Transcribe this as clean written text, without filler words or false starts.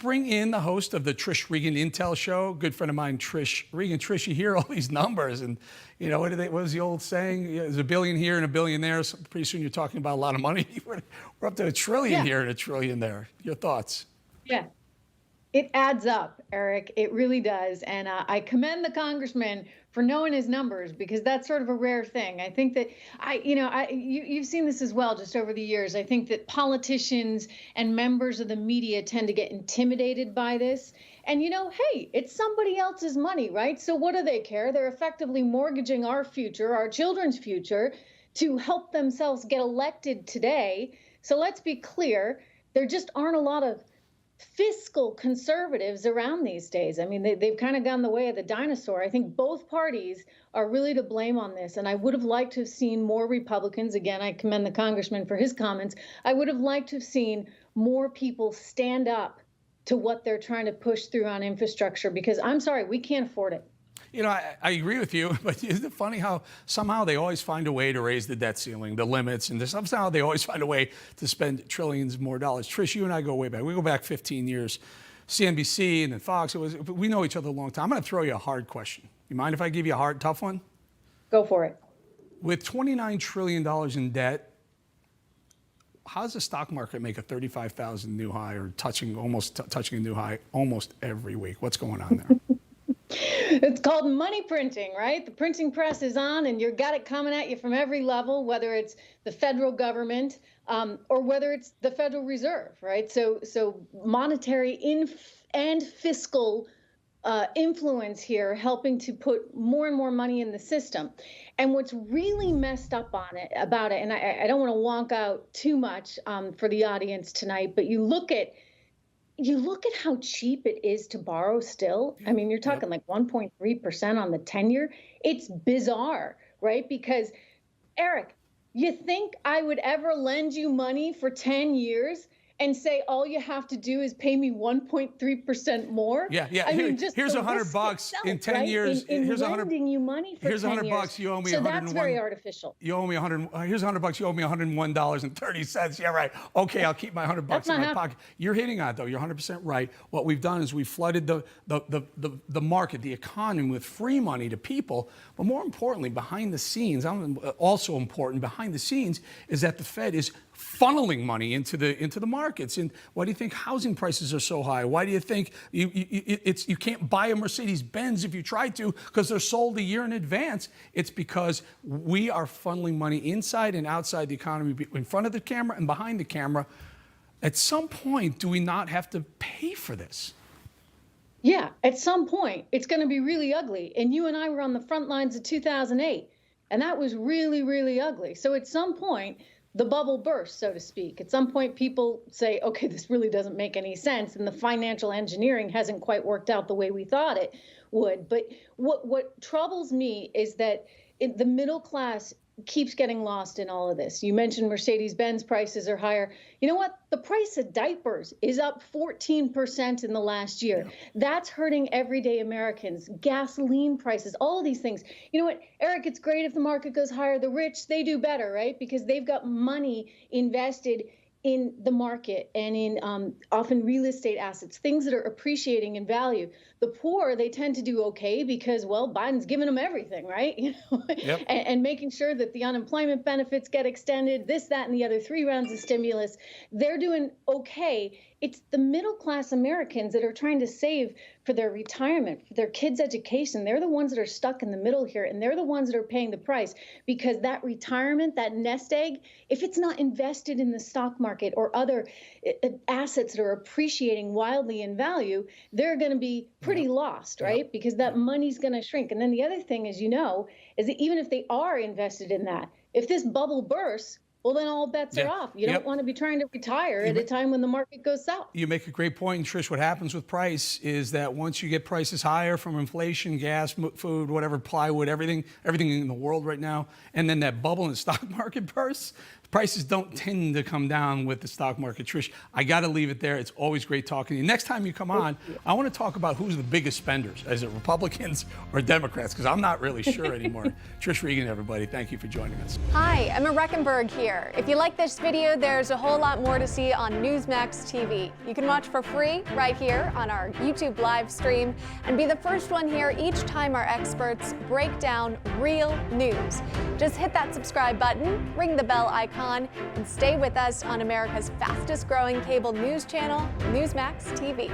bring in the host of the Trish Regan Intel Show, good friend of mine, Trish Regan. Trish, you hear all these numbers, and you know what was the old saying? There's a billion here and a billion there. So pretty soon you're talking about a lot of money. We're up to a trillion here and a trillion there. Your thoughts? Yeah. It adds up, Eric. It really does. And I commend the congressman for knowing his numbers, because that's sort of a rare thing. I think that you've seen this as well just over the years. I think that politicians and members of the media tend to get intimidated by this. And, hey, it's somebody else's money, right? So what do they care? They're effectively mortgaging our future, our children's future, to help themselves get elected today. So let's be clear, there just aren't a lot of fiscal conservatives around these days. I mean, they've kind of gone the way of the dinosaur. I think both parties are really to blame on this. And I would have liked to have seen more Republicans. Again, I commend the congressman for his comments. I would have liked to have seen more people stand up to what they're trying to push through on infrastructure, because I'm sorry, we can't afford it. You know, I agree with you, but isn't it funny how somehow they always find a way to raise the debt ceiling, the limits, and somehow they always find a way to spend trillions more dollars. Trish, you and I go way back. We go back 15 years. CNBC and then Fox. We know each other a long time. I'm going to throw you a hard question. You mind if I give you a hard, tough one? Go for it. With $29 trillion in debt, how does the stock market make a 35,000 new high, or almost touching a new high almost every week? What's going on there? It's called money printing, right? The printing press is on, and you've got it coming at you from every level, whether it's the federal government or whether it's the Federal Reserve, right? So monetary and fiscal influence here, helping to put more and more money in the system. And what's really messed up about it, and I don't want to wonk out too much for the audience tonight, but you look at how cheap it is to borrow still. I mean, you're talking like 1.3% on the 10-year. It's bizarre, right? Because, Eric, you think I would ever lend you money for 10 years and say all you have to do is pay me 1.3% more? Yeah. I mean, here's $100 in 10 right? years. Here's lending you money for 10 years. Here's $100. You owe me 101. So that's very artificial. You owe me here's $100. You owe me $101.30. Yeah, right. Okay, I'll keep my $100 in my pocket. You're hitting on it, though. You're 100% right. What we've done is we've flooded the market, the economy, with free money to people. But more importantly, behind the scenes, also important behind the scenes, is that the Fed is funneling money into the markets. And why do you think housing prices are so high? Why do you think you can't buy a Mercedes-Benz if you try to, because they're sold a year in advance? It's because we are funneling money inside and outside the economy, in front of the camera and behind the camera. At some point, do we not have to pay for this? Yeah, at some point, it's going to be really ugly. And you and I were on the front lines of 2008, and that was really, really ugly. So at some point, the bubble bursts, so to speak. At some point, people say, okay, this really doesn't make any sense, and the financial engineering hasn't quite worked out the way we thought it would. But what troubles me is that the middle class keeps getting lost in all of this. You mentioned Mercedes-Benz prices are higher. You know what? The price of diapers is up 14% in the last year. Yeah. That's hurting everyday Americans. Gasoline prices, all of these things. You know what, Eric, it's great if the market goes higher. The rich, they do better, right? Because they've got money invested in the market and in often real estate assets, things that are appreciating in value. The poor, they tend to do okay because, well, Biden's giving them everything, right? Yep. and making sure that the unemployment benefits get extended, this, that, and the other, 3 rounds of stimulus. They're doing okay. It's the middle class Americans that are trying to save for their retirement, for their kids' education. They're the ones that are stuck in the middle here, and they're the ones that are paying the price, because that retirement, that nest egg, if it's not invested in the stock market or other assets that are appreciating wildly in value, they're going to be pretty lost, right? Because that money's going to shrink. And then the other thing, as you know, is that even if they are invested in that, if this bubble bursts, well, then all bets are off. You don't want to be trying to retire at a time when the market goes south. You make a great point, and Trish. What happens with price is that once you get prices higher from inflation, gas, food, whatever, plywood, everything in the world right now, and then that bubble in the stock market bursts, prices don't tend to come down with the stock market. Trish, I got to leave it there. It's always great talking to you. Next time you come on, I want to talk about who's the biggest spenders. Is it Republicans or Democrats? Because I'm not really sure anymore. Trish Regan, everybody, thank you for joining us. Hi, Emma Reckenberg here. If you like this video, there's a whole lot more to see on Newsmax TV. You can watch for free right here on our YouTube live stream and be the first one here each time our experts break down real news. Just hit that subscribe button, ring the bell icon, and stay with us on America's fastest growing cable news channel, Newsmax TV.